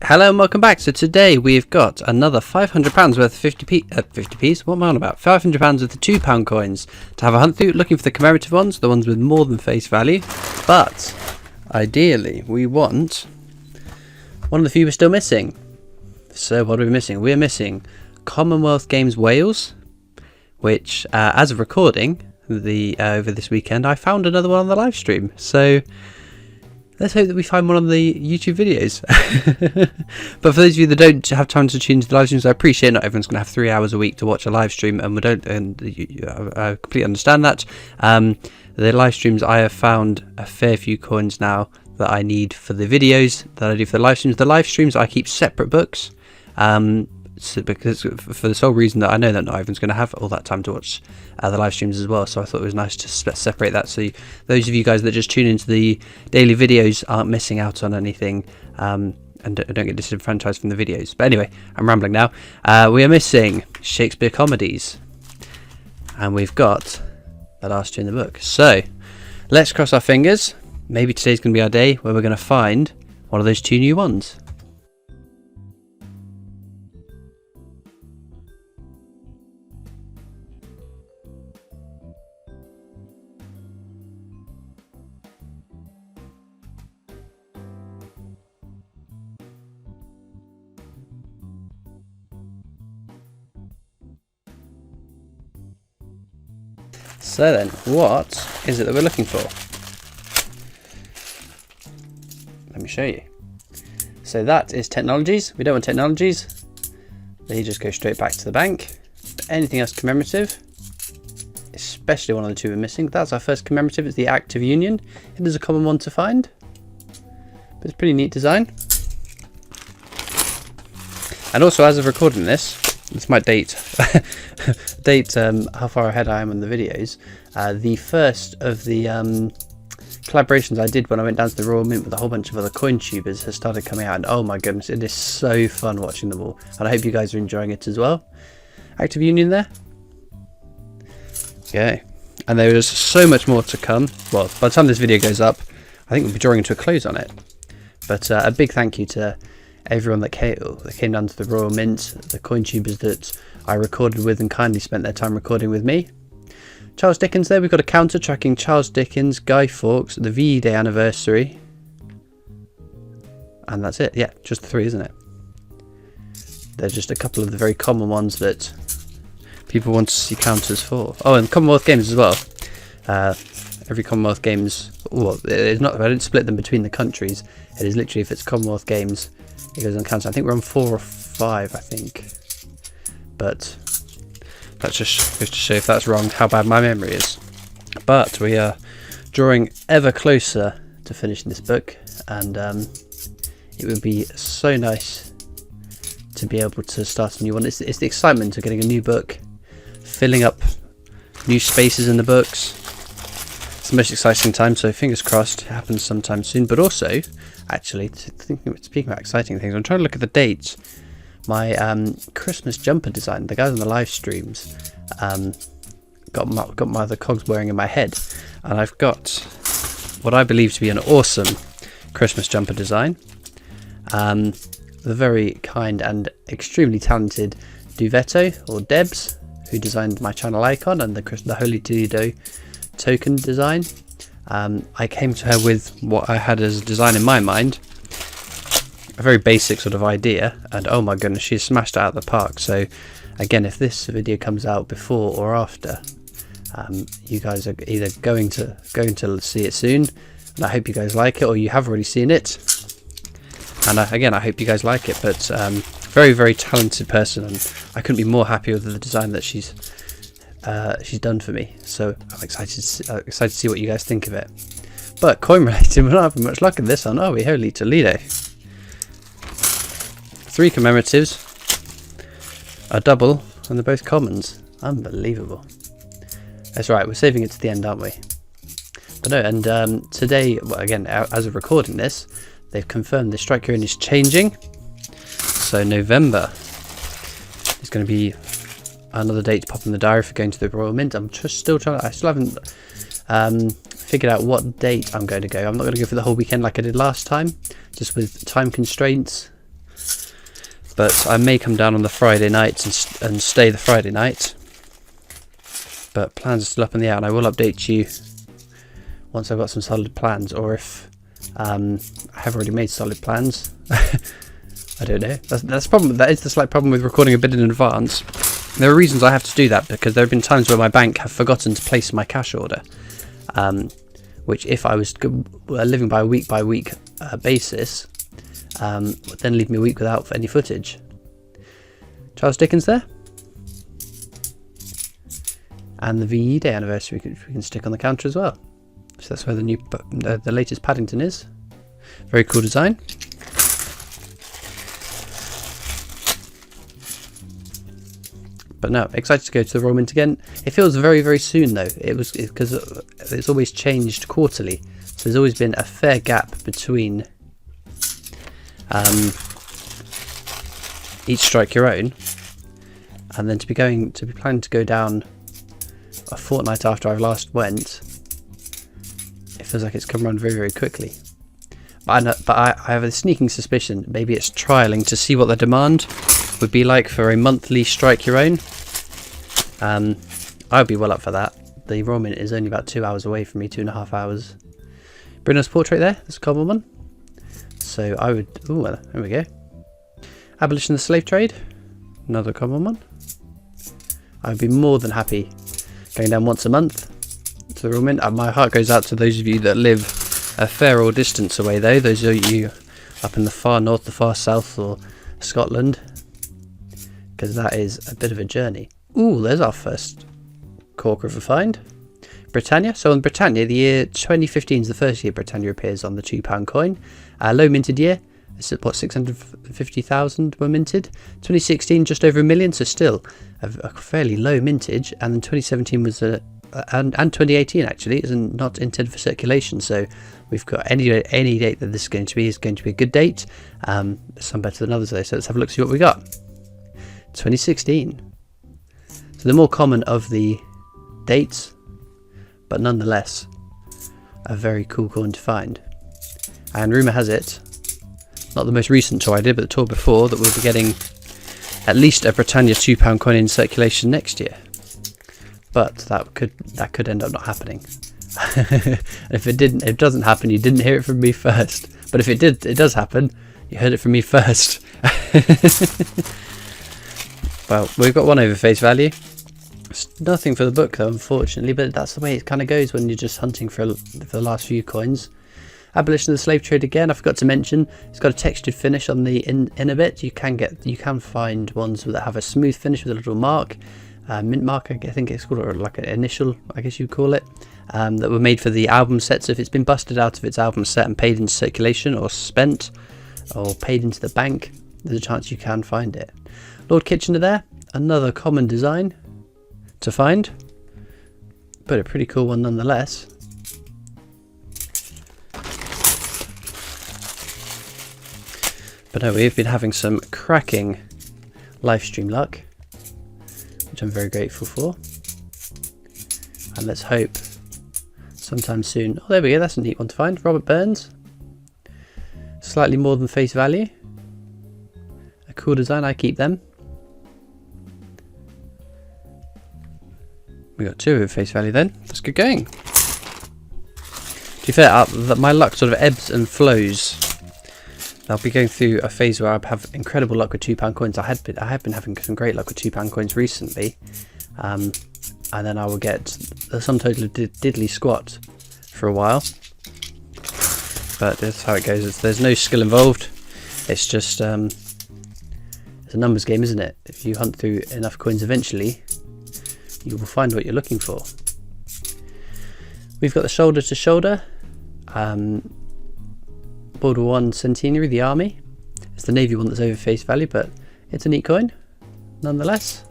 Hello and welcome back. So today we've got another £500 worth of 50p's. What am I on about? £500 worth of £2 coins to have a hunt through, looking for the commemorative ones, the ones with more than face value. But ideally, we want one of the few we're still missing. So what are we missing? We're missing Commonwealth Games Wales, which, as of recording, over this weekend, I found another one on the live stream. So let's hope that we find one on the YouTube videos. But for those of you that don't have time to tune into the live streams, I appreciate not everyone's going to have 3 hours a week to watch a live stream, and I completely understand that. The live streams, I have found a fair few coins now that I need for the videos that I do for the live streams. The live streams, I keep separate books. Because for the sole reason that I know that not everyone's going to have all that time to watch the live streams as well, so I thought it was nice to separate that, so those of you guys that just tune into the daily videos aren't missing out on anything, and don't get disenfranchised from the videos. But anyway, I'm rambling now. We are missing Shakespeare comedies, and we've got the last two in the book, so let's cross our fingers. Maybe today's going to be our day where we're going to find one of those two new ones. So then, what is it that we're looking for? Let me show you. So that is technologies. We don't want technologies. They just go straight back to the bank. But anything else commemorative, especially one of the two we're missing. That's our first commemorative. It's the Act of Union. It is a common one to find, but it's a pretty neat design. And also, as of recording this might date how far ahead I am on the videos. The first of the collaborations I did when I went down to the Royal Mint with a whole bunch of other coin tubers has started coming out, and oh my goodness, it is so fun watching them all, and I hope you guys are enjoying it as well. Active Union there. Okay, and there is so much more to come. Well, by the time this video goes up, I think we'll be drawing to a close on it. But a big thank you to everyone that came down to the Royal Mint, the coin tubers that I recorded with and kindly spent their time recording with me. Charles Dickens there, we've got a counter tracking Charles Dickens, Guy Fawkes, the VE Day anniversary. And that's it, yeah, just the three, isn't it? They're just a couple of the very common ones that people want to see counters for. Oh, and Commonwealth Games as well. Every Commonwealth Games, well, it's not, I didn't split them between the countries. It is literally, if it's Commonwealth Games, it goes on counter. I think we're on 4 or 5, I think. But that just goes to show, if that's wrong, how bad my memory is. But we are drawing ever closer to finishing this book, and it would be so nice to be able to start a new one. It's the excitement of getting a new book, filling up new spaces in the books. It's the most exciting time, so fingers crossed it happens sometime soon. But also, actually, speaking about exciting things, I'm trying to look at the dates. My Christmas jumper design, the guys on the live streams got my other cogs wearing in my head, and I've got what I believe to be an awesome Christmas jumper design. The very kind and extremely talented Duvetto, or Debs, who designed my channel icon and the Holy Toledo token design. I came to her with what I had as a design in my mind, a very basic sort of idea, and oh my goodness, she's smashed it out of the park. So again, if this video comes out before or after, you guys are either going to see it soon, and I hope you guys like it, or you have already seen it, and again, I hope you guys like it. But very, very talented person, and I couldn't be more happy with the design that she's done for me. So I'm excited to see what you guys think of it. But coin related, we're not having much luck in this one, are we? Holy Toledo. 3 commemoratives, a double, and they're both commons. Unbelievable. That's right, we're saving it to the end, aren't we? But no, and today, well, again, as of recording this, they've confirmed the strike zone is changing. So November is going to be another date to pop in the diary for going to the Royal Mint. I'm just still trying. I still haven't figured out what date I'm going to go. I'm not going to go for the whole weekend like I did last time, just with time constraints. but I may come down on the Friday night and stay the Friday night. But plans are still up in the air, and I will update you once I've got some solid plans, or if I have already made solid plans. I don't know. That's the problem. That is the slight problem with recording a bit in advance. There are reasons I have to do that, because there have been times where my bank have forgotten to place my cash order, which, if I was living by a week basis, would then leave me a week without any footage. Charles Dickens there, and the VE Day anniversary we can stick on the counter as well. So that's where the latest Paddington is. Very cool design. But no, excited to go to the Royal Mint again. It feels very, very soon though. Because it's always changed quarterly, so there's always been a fair gap between each Strike Your Own, and then to be planning to go down a fortnight after I last went. It feels like it's come around very, very quickly. But I have a sneaking suspicion maybe it's trialing to see what the demand would be like for a monthly Strike Your Own. I would be well up for that. The Royal Mint is only about 2 hours away from me, 2.5 hours. Bruno's portrait there, that's a common one. So I would, ooh, well, there we go. Abolition of the slave trade, another common one. I would be more than happy going down once a month to the Royal Mint. My heart goes out to those of you that live a fair old distance away though, those of you up in the far north, the far south, or Scotland, because that is a bit of a journey. Ooh, there's our first Cork River find. Britannia. So on Britannia, the year 2015 is the first year Britannia appears on the £2 coin. Low minted year. It's what, 650,000 were minted. 2016 just over 1 million, so still a fairly low mintage. And then 2017 was and 2018 actually is not intended for circulation. So we've got any date that this is going to be a good date. Some better than others though. So let's have a look, see what we got. 2016. So the more common of the dates, but nonetheless a very cool coin to find. And rumour has it, not the most recent tour I did, but the tour before, that we'll be getting at least a Britannia £2 coin in circulation next year. But that could end up not happening. If it doesn't happen, you didn't hear it from me first. But if it does happen, you heard it from me first. Well, we've got one over face value. It's nothing for the book though, unfortunately, but that's the way it kind of goes when you're just hunting for the last few coins. Abolition of the slave trade again. I forgot to mention, it's got a textured finish on the inner bit. You can find ones that have a smooth finish with a little mark, mint mark, I think it's called, or like an initial, I guess you'd call it, that were made for the album set. So if it's been busted out of its album set and paid into circulation, or spent, or paid into the bank, there's a chance you can find it. Lord Kitchener there, another common design to find, but a pretty cool one nonetheless. But no, we've been having some cracking live stream luck, which I'm very grateful for. And let's hope sometime soon. Oh, there we go, that's a neat one to find. Robert Burns, slightly more than face value. A cool design, I keep them. We got two of face value then. Let's get going. To be fair, my luck sort of ebbs and flows. I'll be going through a phase where I have incredible luck with £2 coins. I have been having some great luck with £2 coins recently, and then I will get the sum total of diddly squat for a while. But that's how it goes. There's no skill involved. It's just it's a numbers game, isn't it? If you hunt through enough coins, eventually you will find what you're looking for. We've got the shoulder to shoulder, World War I Centenary, the Army. It's the Navy one that's over face value, but it's a neat coin nonetheless.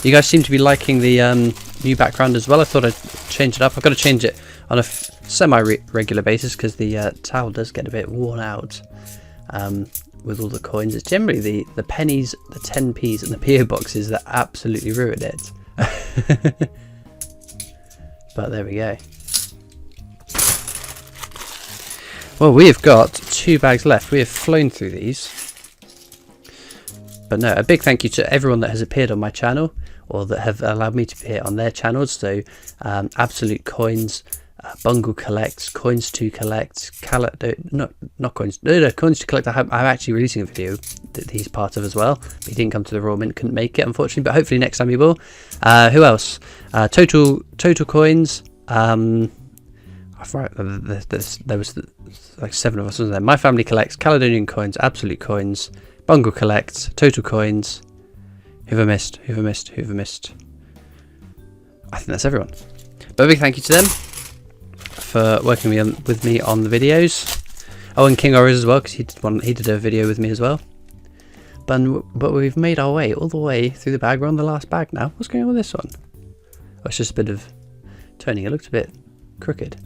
You guys seem to be liking the new background as well. I thought I'd change it up. I've got to change it on a semi-regular basis because the towel does get a bit worn out with all the coins. It's generally the pennies, the 10p's and the PO boxes that absolutely ruin it. But there we go. Well, we have got 2 bags left. We have flown through these. But no, a big thank you to everyone that has appeared on my channel, or that have allowed me to appear on their channels. So, Absolute Coins, Bungle Collects, Coins to Collect, not Coins, no, Coins to Collect. I'm actually releasing a video that he's part of as well. But he didn't come to the Royal Mint, couldn't make it, unfortunately. But hopefully next time he will. Who else? Total Coins. Right, there was like 7 of us, wasn't there? My Family Collects, Caledonian Coins, Absolute Coins, Bungle Collects, Total Coins. Who've I missed? I think that's everyone. But a big thank you to them for working with me on the videos. Oh, and King Oris as well, because he did a video with me as well. But we've made our way all the way through the bag. We're on the last bag now. What's going on with this one? Oh, it's just a bit of turning. It looked a bit crooked.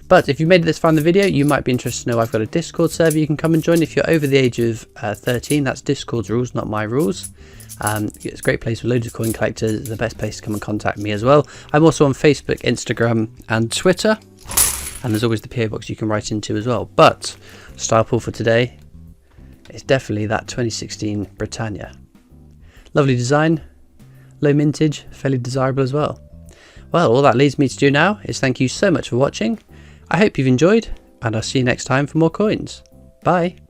But if you made it this far in the video, you might be interested to know I've got a Discord server you can come and join if you're over the age of 13. That's Discord's rules, not my rules. It's a great place with loads of coin collectors. It's the best place to come and contact me as well. I'm also on Facebook, Instagram and Twitter. And there's always the PO box you can write into as well. But style pull for today is definitely that 2016 Britannia. Lovely design, low mintage, fairly desirable as well. Well, all that leaves me to do now is thank you so much for watching. I hope you've enjoyed, and I'll see you next time for more coins. Bye.